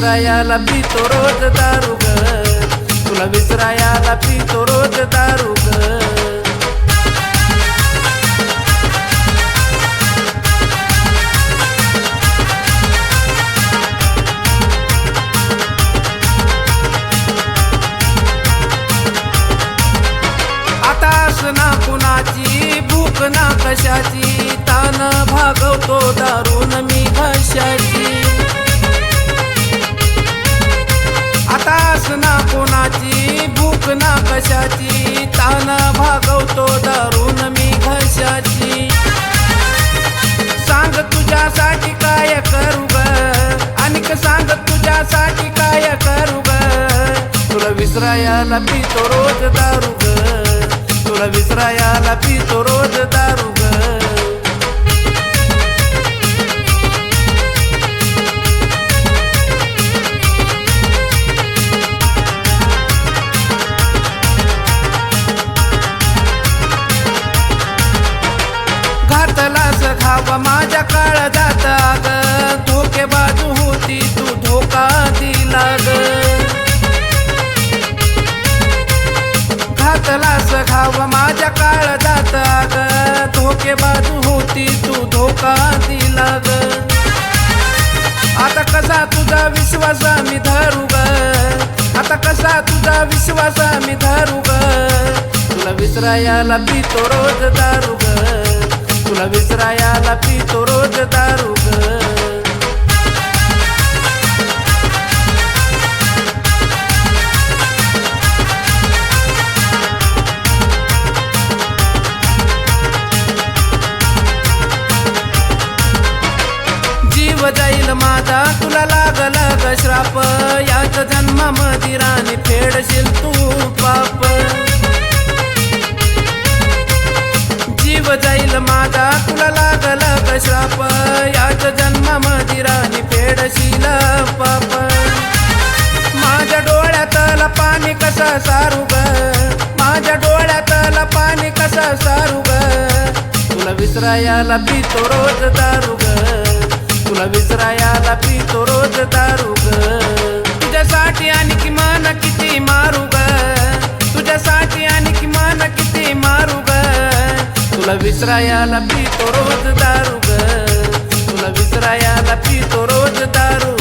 विसरायाला पितो रोज दारू ग, तुला विसरायाला पितो रोज दारू ग. आता ना कुणाची भूक ना कशाची, तान भागवतो दारून मी घशाची. आता ना कोणाची भूक ना कशाची, तान भागवतो दारून मी घशाची. सांग तुझ्यासाठी काय करू ग, आणिक सांग तुझ्यासाठी काय करू ग, तुला विसरायाला पितो रोज दारू ग, तुला विसरायाला पितो रोज दारू ग. घातलास घाव माझ्या काळजात आग, धोके बाजू होती तू धोका दिला ग. घातलास घाव माझ्या काळजात आग, धोके बाजू होती तू धोका दिला ग. आता कसा तुझा विश्वास मी धरू ग, आता कसा तुझा विश्वास मी धरू ग, तुला विसरायाला पितो रोज दारू ग, तुला विसरायाला पितो रोज दारू ग. जीव जाईल माझा तुला लागला ग श्राप, याच जन्मामध्ये राणी फेडशील तू पाप. जीव जाईल माझा तुला लागला ग श्राप, याच जन्मामध्ये राणी फेडशील पाप. माझ्या डोळ्यातला पाणी कसं सारू ग, माझ्या डोळ्यातला पाणी कसं सारू ग, तुला विसरायाला पितो रोज दारू ग, तुला विसरायाला पितो रोज दारू ग. तुझ्यासाठी आणि किमान किती मारू ग, तुझ्यासाठी आणि किमान किती मारू ग, तुला विसरायाला पितो रोज दारू ग, तुला विसरायाला पितो रोज दारू.